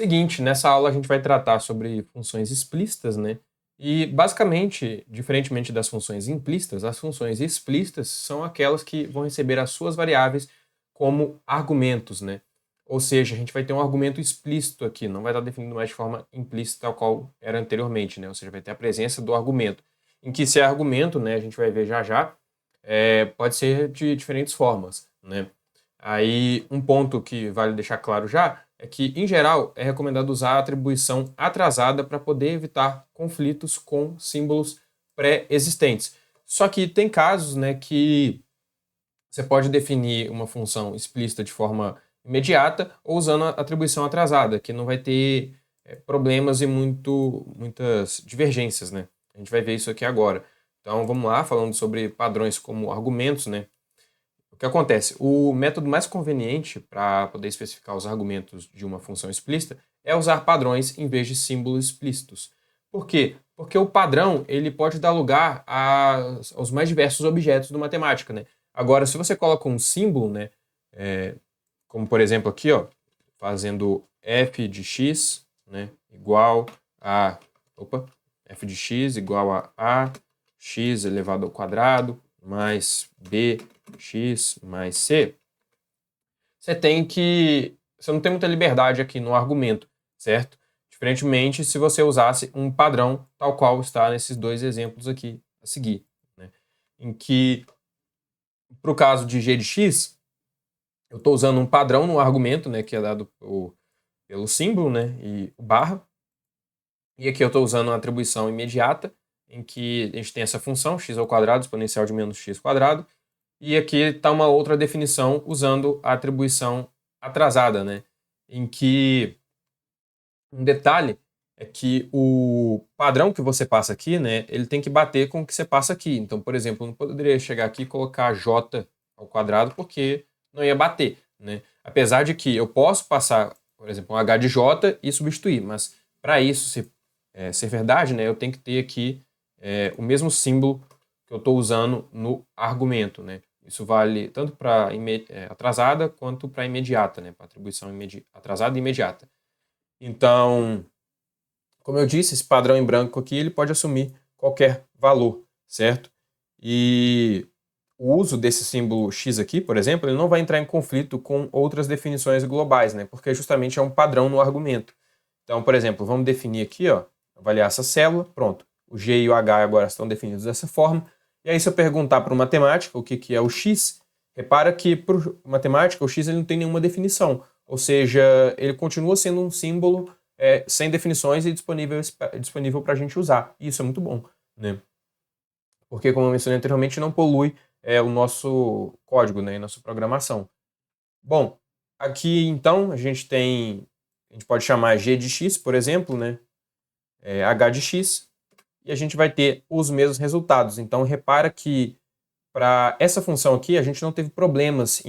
Seguinte, nessa aula a gente vai tratar sobre funções explícitas, né? E basicamente, diferentemente das funções implícitas, as funções explícitas são aquelas que vão receber as suas variáveis como argumentos, né? Ou seja, a gente vai ter um argumento explícito aqui, não vai estar definido mais de forma implícita tal qual era anteriormente, né? Ou seja, vai ter a presença do argumento. Em que esse argumento, né, a gente vai ver já já, pode ser de diferentes formas, né? Aí, um ponto que vale deixar claro já é que, em geral, é recomendado usar a atribuição atrasada para poder evitar conflitos com símbolos pré-existentes. Só que tem casos, né, que você pode definir uma função explícita de forma imediata ou usando a atribuição atrasada, que não vai ter problemas e muitas divergências, né? A gente vai ver isso aqui agora. Então, vamos lá, falando sobre padrões como argumentos, né? O que acontece? O método mais conveniente para poder especificar os argumentos de uma função explícita é usar padrões em vez de símbolos explícitos. Por quê? Porque o padrão ele pode dar lugar aos mais diversos objetos do matemática, né? Agora, se você coloca um símbolo, né, como por exemplo aqui, ó, fazendo f de x, né, igual a, f de x igual a x elevado ao quadrado mais bx mais c, você não tem muita liberdade aqui no argumento, certo? Diferentemente se você usasse um padrão tal qual está nesses dois exemplos aqui a seguir, né? Em que, para o caso de g de x, eu estou usando um padrão no argumento, né, que é dado pelo símbolo, né, e o barra. E aqui eu estou usando uma atribuição imediata, em que a gente tem essa função, x ao quadrado, exponencial de menos x quadrado. E aqui está uma outra definição usando a atribuição atrasada, né, em que um detalhe é que o padrão que você passa aqui, né, ele tem que bater com o que você passa aqui. Então, por exemplo, eu não poderia chegar aqui e colocar j ao quadrado porque não ia bater, né? Apesar de que eu posso passar, por exemplo, um h de j e substituir, mas para isso ser verdade, né, eu tenho que ter aqui o mesmo símbolo que eu estou usando no argumento, né? Isso vale tanto para atrasada quanto para imediata, né? Para atribuição atrasada e imediata. Então, como eu disse, esse padrão em branco aqui ele pode assumir qualquer valor, certo? E o uso desse símbolo x aqui, por exemplo, ele não vai entrar em conflito com outras definições globais, né? Porque justamente é um padrão no argumento. Então, por exemplo, vamos definir aqui, ó, avaliar essa célula, pronto. O g e o h agora estão definidos dessa forma. E aí, se eu perguntar para o matemática o que é o x, repara que para o matemática o x ele não tem nenhuma definição. Ou seja, ele continua sendo um símbolo sem definições e disponível para a gente usar. E isso é muito bom, né? Porque, como eu mencionei anteriormente, não polui o nosso código, né, e nossa programação. Bom, aqui então a gente pode chamar g de x, por exemplo, né, h de x, e a gente vai ter os mesmos resultados. Então, repara que para essa função aqui a gente não teve problemas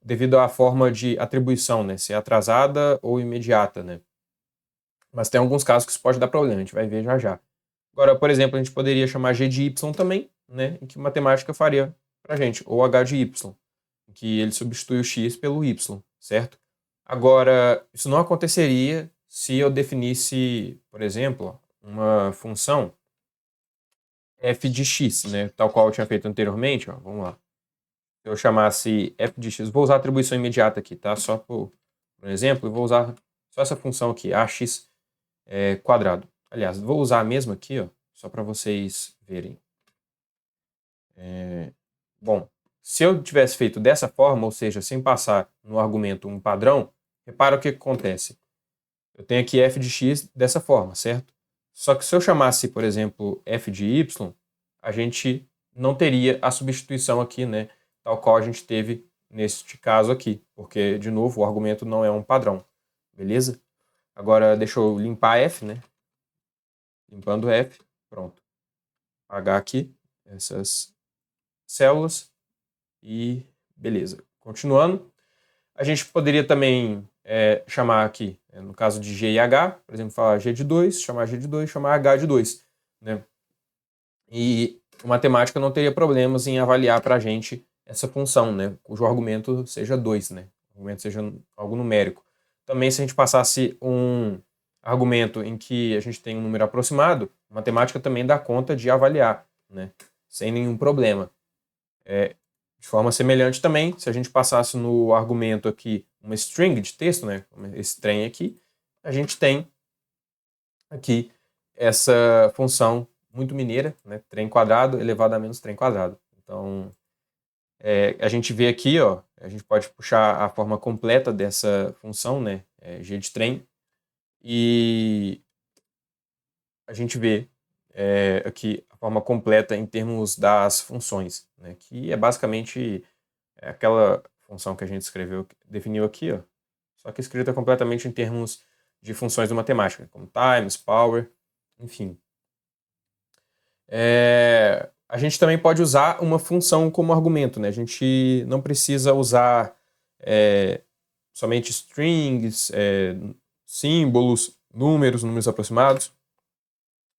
devido à forma de atribuição, né, se é atrasada ou imediata, né. Mas tem alguns casos que isso pode dar problema, a gente vai ver já já. Agora, por exemplo, a gente poderia chamar g de y também, né, em que matemática faria para a gente, ou h de y, em que ele substitui o x pelo y, certo? Agora, isso não aconteceria se eu definisse, por exemplo, uma função f de x, né, tal qual eu tinha feito anteriormente, ó, vamos lá. Se eu chamasse f de x, vou usar a atribuição imediata aqui, tá? Só por exemplo, eu vou usar só essa função aqui, ax quadrado. Aliás, vou usar a mesma aqui, ó, só para vocês verem. Bom, se eu tivesse feito dessa forma, ou seja, sem passar no argumento um padrão, repara o que acontece. Eu tenho aqui f de x dessa forma, certo? Só que se eu chamasse, por exemplo, f de y, a gente não teria a substituição aqui, né? Tal qual a gente teve neste caso aqui, porque, de novo, o argumento não é um padrão, beleza? Agora, deixa eu limpar f, né? Limpando f, pronto. Apagar aqui essas células e beleza. Continuando, a gente poderia também chamar aqui, no caso de g e h, por exemplo, falar g de 2, chamar g de 2, chamar h de 2, né? E a matemática não teria problemas em avaliar para a gente essa função, né? Cujo argumento seja 2, né? O argumento seja algo numérico. também se a gente passasse um argumento em que a gente tem um número aproximado, a matemática também dá conta de avaliar, né, sem nenhum problema. De forma semelhante também, se a gente passasse no argumento aqui uma string de texto, né, esse trem aqui, a gente tem aqui essa função muito mineira, né, trem quadrado elevado a menos trem quadrado. Então, a gente vê aqui, ó, a gente pode puxar a forma completa dessa função, né, g de trem, e a gente vê aqui a forma completa em termos das funções, né, que é basicamente aquela função que a gente definiu aqui, ó, só que escrita completamente em termos de funções da matemática, como times, power, enfim. A gente também pode usar uma função como argumento, né? A gente não precisa usar somente strings, símbolos, números aproximados.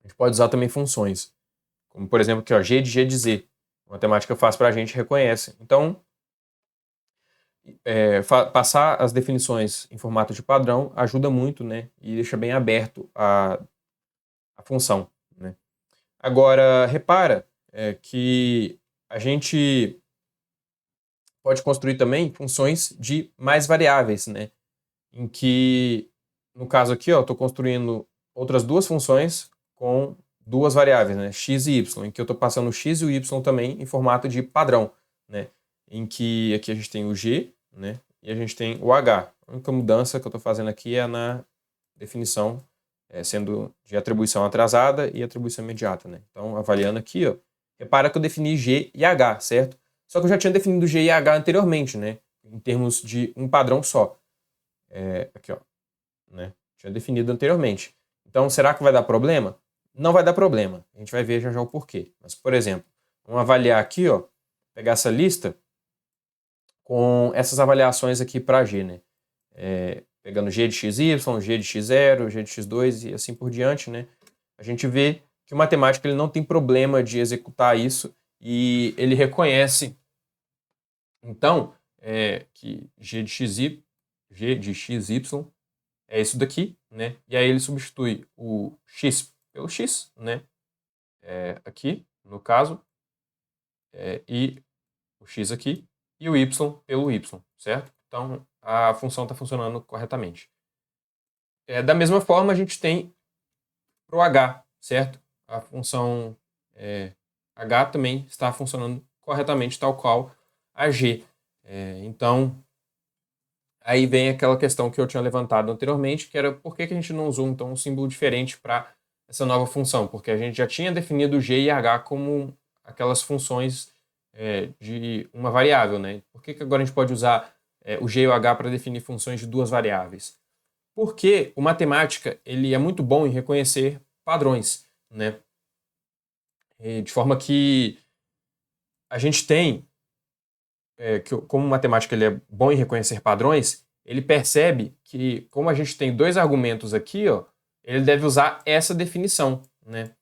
A gente pode usar também funções, como por exemplo aqui, ó, g de z. A matemática faz para a gente, reconhece. Então, passar as definições em formato de padrão ajuda muito, né? E deixa bem aberto a função, né? Agora, repara que a gente pode construir também funções de mais variáveis, né? Em que, no caso aqui, eu estou construindo outras duas funções com duas variáveis, né? X e y, em que eu estou passando o x e o y também em formato de padrão, né? Em que aqui a gente tem o g, né? E a gente tem o h. A única mudança que eu estou fazendo aqui é na definição, sendo de atribuição atrasada e atribuição imediata, né? Então, avaliando aqui, ó, repara que eu defini g e h, certo? Só que eu já tinha definido g e h anteriormente, né? Em termos de um padrão só. Aqui, ó, né? Tinha definido anteriormente. Então, será que vai dar problema? Não vai dar problema. A gente vai ver já já o porquê. Mas, por exemplo, vamos avaliar aqui, ó, pegar essa lista com essas avaliações aqui para g, né? Pegando g de xy, g de x0, g de x2 e assim por diante, né? A gente vê que o matemático ele não tem problema de executar isso e ele reconhece, então, que g de xy é isso daqui, né? E aí ele substitui o x pelo x, né? Aqui, no caso, e o x aqui, e o y pelo y, certo? Então, a função está funcionando corretamente. Da mesma forma, a gente tem para o h, certo? A função h também está funcionando corretamente, tal qual a g. Então, aí vem aquela questão que eu tinha levantado anteriormente, que era por que a gente não usou então um símbolo diferente para essa nova função? Porque a gente já tinha definido g e h como aquelas funções de uma variável, né? Por que agora a gente pode usar o g e o h para definir funções de duas variáveis? Porque o matemática ele é muito bom em reconhecer padrões, né? De forma que a gente tem, como o matemática ele é bom em reconhecer padrões, ele percebe que, como a gente tem dois argumentos aqui, ó, ele deve usar essa definição, né?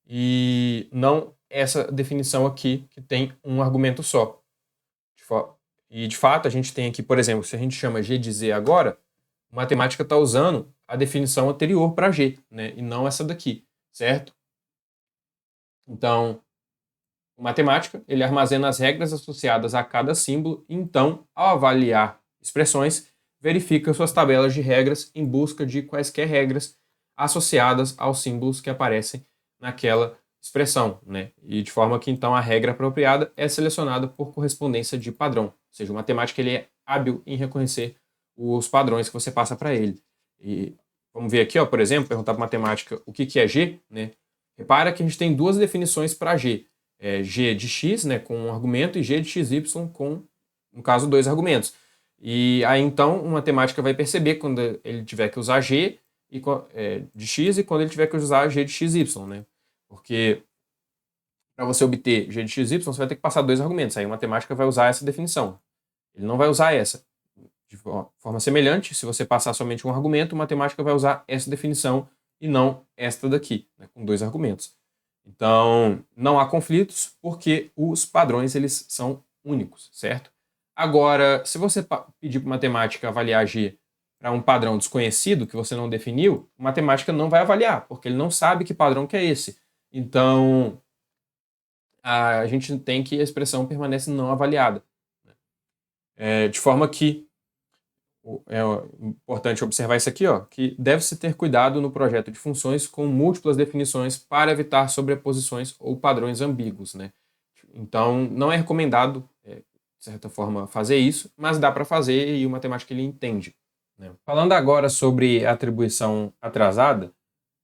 E não essa definição aqui, que tem um argumento só. E, de fato, a gente tem aqui, por exemplo, se a gente chama g de z agora, a matemática está usando a definição anterior para g, né? E não essa daqui, certo? Então, o matemática, ele armazena as regras associadas a cada símbolo e, então, ao avaliar expressões, verifica suas tabelas de regras em busca de quaisquer regras associadas aos símbolos que aparecem naquela expressão, né? E de forma que, então, a regra apropriada é selecionada por correspondência de padrão. Ou seja, o matemático ele é hábil em reconhecer os padrões que você passa para ele. E vamos ver aqui, ó, por exemplo, perguntar para a matemática o que é G, né? Repara que a gente tem duas definições para G. G de x, né, com um argumento, e G de xy com, no caso, dois argumentos. E aí, então, uma matemática vai perceber quando ele tiver que usar G de x e quando ele tiver que usar G de xy, né? Porque para você obter G de xy, você vai ter que passar dois argumentos. Aí a matemática vai usar essa definição. Ele não vai usar essa. De forma semelhante, se você passar somente um argumento, a matemática vai usar essa definição e não esta daqui, né, com dois argumentos. Então, não há conflitos porque os padrões eles são únicos, certo? Agora, se você pedir para a matemática avaliar G para um padrão desconhecido que você não definiu, a matemática não vai avaliar, porque ele não sabe que padrão que é esse. Então, a gente tem que a expressão permanece não avaliada. De forma que é importante observar isso aqui, ó, que deve-se ter cuidado no projeto de funções com múltiplas definições para evitar sobreposições ou padrões ambíguos, né? Então, não é recomendado, de certa forma, fazer isso, mas dá para fazer e o matemático ele entende, né? Falando agora sobre atribuição atrasada,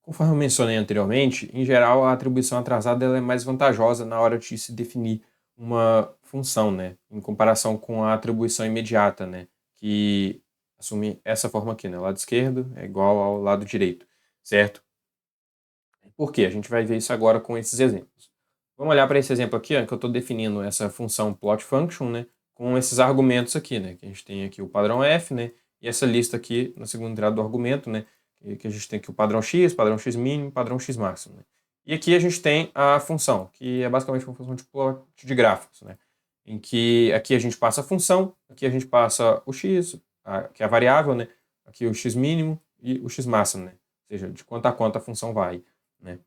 conforme eu mencionei anteriormente, em geral a atribuição atrasada ela é mais vantajosa na hora de se definir uma função, né? Em comparação com a atribuição imediata, né? Que assume essa forma aqui, né? O lado esquerdo é igual ao lado direito, certo? Por quê? A gente vai ver isso agora com esses exemplos. Vamos olhar para esse exemplo aqui, ó, que eu estou definindo essa função plot function, né? Com esses argumentos aqui, né? Que a gente tem aqui o padrão f, né? E essa lista aqui na segunda entrada do argumento, né? Que a gente tem aqui o padrão x mínimo, padrão x máximo, né? E aqui a gente tem a função, que é basicamente uma função de plot de gráficos, né? Em que aqui a gente passa a função, aqui a gente passa o x, que é a variável, né? Aqui o x mínimo e o x máximo, né? Ou seja, de quanto a quanto a função vai, né?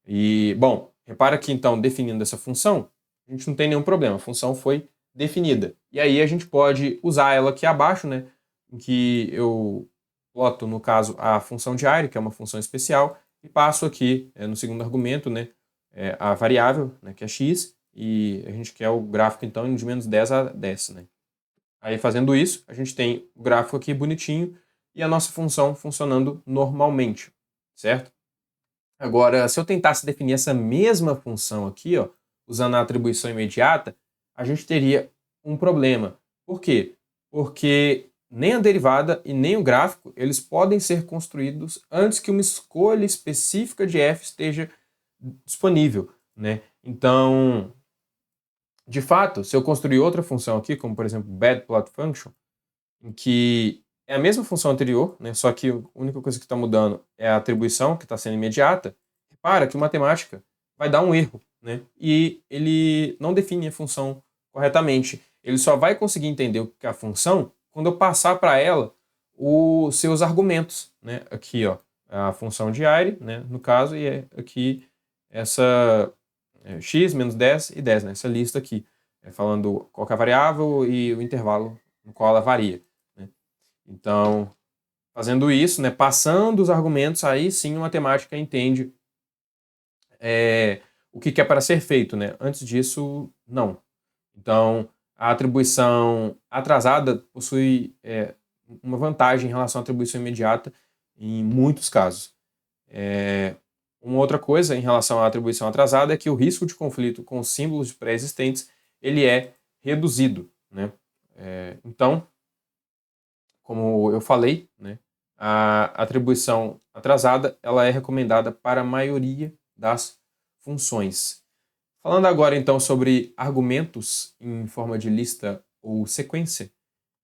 E, bom, repara que então, definindo essa função, a gente não tem nenhum problema, a função foi definida. E aí a gente pode usar ela aqui abaixo, né? Em que eu ploto, no caso, a função de área, que é uma função especial, e passo aqui, no segundo argumento, né? A variável, né, que é x, e a gente quer o gráfico, então, de menos 10 a 10, né? Aí, fazendo isso, a gente tem o gráfico aqui bonitinho e a nossa função funcionando normalmente, certo? Agora, se eu tentasse definir essa mesma função aqui, ó, usando a atribuição imediata, a gente teria um problema. Por quê? Porque nem a derivada e nem o gráfico, eles podem ser construídos antes que uma escolha específica de f esteja disponível, né? Então, de fato, se eu construir outra função aqui, como por exemplo bad plot function, em que é a mesma função anterior, né, só que a única coisa que está mudando é a atribuição, que está sendo imediata, repara que o matemática vai dar um erro, né, e ele não define a função corretamente. Ele só vai conseguir entender o que é a função quando eu passar para ela os seus argumentos, né, aqui, ó, a função de array, né, no caso, e é aqui essa x menos 10 e 10, né, essa lista aqui, falando qual que é a variável e o intervalo no qual ela varia. Então, fazendo isso, né, passando os argumentos, aí sim a matemática entende o que é para ser feito, né? Antes disso, não. Então, a atribuição atrasada possui uma vantagem em relação à atribuição imediata em muitos casos. Uma outra coisa em relação à atribuição atrasada é que o risco de conflito com os símbolos pré-existentes ele é reduzido, né? Então, como eu falei, né, a atribuição atrasada ela é recomendada para a maioria das funções. Falando agora então sobre argumentos em forma de lista ou sequência,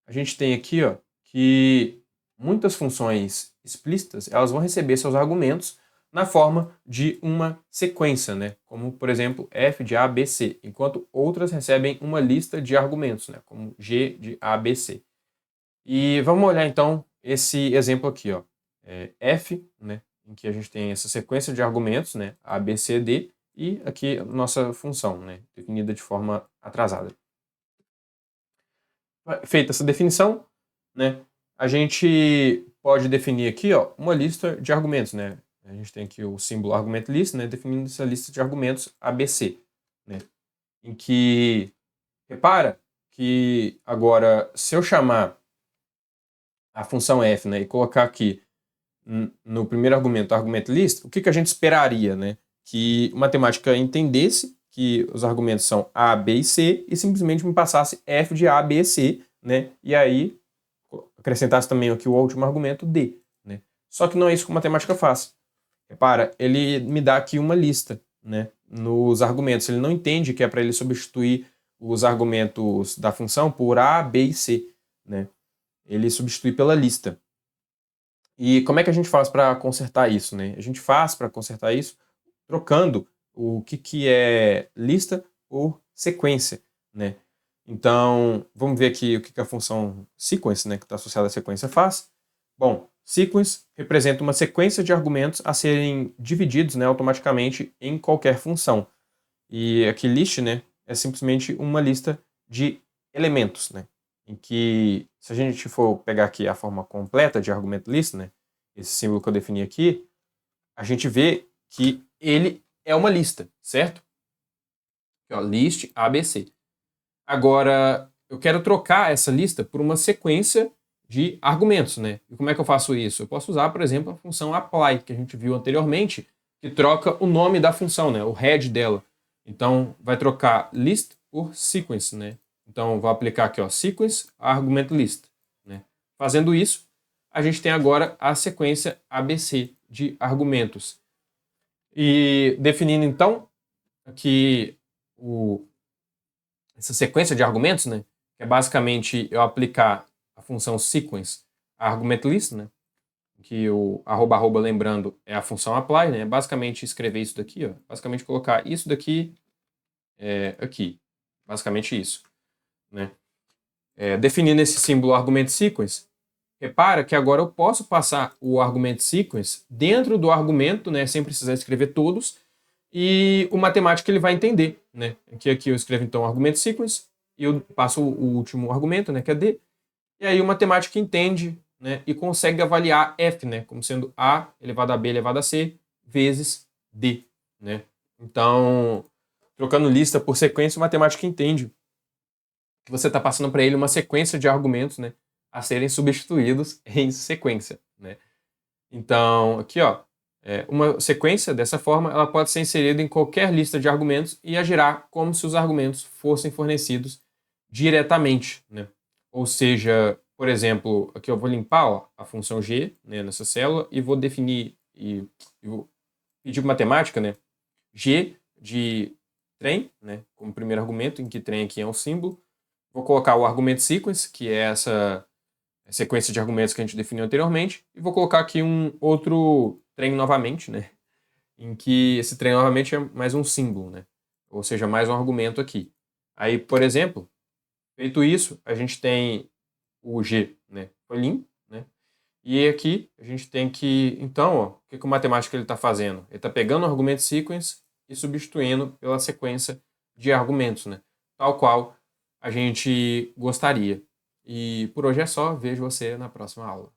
a gente tem aqui, ó, que muitas funções explícitas elas vão receber seus argumentos na forma de uma sequência, né? Como por exemplo f de a, b, c, enquanto outras recebem uma lista de argumentos, né? Como g de a, b, c. E vamos olhar então esse exemplo aqui, ó. F, né, em que a gente tem essa sequência de argumentos, né, A, B, C, D, e aqui a nossa função, né, definida de forma atrasada. Feita essa definição, né, a gente pode definir aqui, ó, uma lista de argumentos, né. A gente tem aqui o símbolo argument list, né, definindo essa lista de argumentos ABC, né, em que repara que agora se eu chamar a função f, né, e colocar aqui no primeiro argumento, argument list, o que a gente esperaria, né? Que o matemática entendesse que os argumentos são A, B e C e simplesmente me passasse f de A, B e C, né? E aí acrescentasse também aqui o último argumento D, né? Só que não é isso que a matemática faz. Repara, ele me dá aqui uma lista, né? Nos argumentos, ele não entende que é para ele substituir os argumentos da função por A, B e C, né? Ele substitui pela lista. E como é que a gente faz para consertar isso, né? A gente faz para consertar isso trocando o que é lista por sequência, né? Então, vamos ver aqui o que a função sequence, né, que está associada à sequência faz. Bom, sequence representa uma sequência de argumentos a serem divididos, né, automaticamente em qualquer função. E aqui list, né, é simplesmente uma lista de elementos, né, em que, se a gente for pegar aqui a forma completa de argumento list, né, esse símbolo que eu defini aqui, a gente vê que ele é uma lista, certo? Aqui, ó, list ABC. Agora, eu quero trocar essa lista por uma sequência de argumentos, né? E como é que eu faço isso? Eu posso usar, por exemplo, a função apply, que a gente viu anteriormente, que troca o nome da função, né? O head dela. Então, vai trocar list por sequence, né? Então, vou aplicar aqui, ó, sequence, argumento list, né? Fazendo isso, a gente tem agora a sequência ABC de argumentos. E definindo, então, aqui essa sequência de argumentos, né? Que é basicamente eu aplicar a função sequence a argument list, né? Que o arroba, lembrando, é a função apply, né? Basicamente escrever isso daqui, ó. Basicamente colocar isso daqui aqui. Basicamente isso, né? Definindo esse símbolo argument sequence, repara que agora eu posso passar o argument sequence dentro do argumento, né? Sem precisar escrever todos. E o matemático ele vai entender, né? Aqui eu escrevo então argument sequence e eu passo o último argumento, né, que é D. E aí o matemático entende, né, e consegue avaliar F, né, como sendo A elevado a B elevado a C vezes D, né? Então, trocando lista por sequência, o matemático entende que você está passando para ele uma sequência de argumentos, né, a serem substituídos em sequência, né? Então, aqui, ó, uma sequência dessa forma, ela pode ser inserida em qualquer lista de argumentos e agirá como se os argumentos fossem fornecidos diretamente, né? Ou seja, por exemplo, aqui eu vou limpar, ó, a função g, né, nessa célula e vou definir e vou pedir para matemática, né, g de trem, né, como primeiro argumento, em que trem aqui é um símbolo. Vou colocar o argumento sequence, que é essa sequência de argumentos que a gente definiu anteriormente, e vou colocar aqui um outro trem novamente, né, em que esse trem novamente é mais um símbolo, né, ou seja, mais um argumento aqui. Aí, por exemplo, feito isso, a gente tem o G, né, foi limpo, né, e aqui a gente tem que, então, ó, o que o matemático está fazendo? Ele está pegando o argumento sequence e substituindo pela sequência de argumentos, né, tal qual a gente gostaria. E por hoje é só, vejo você na próxima aula.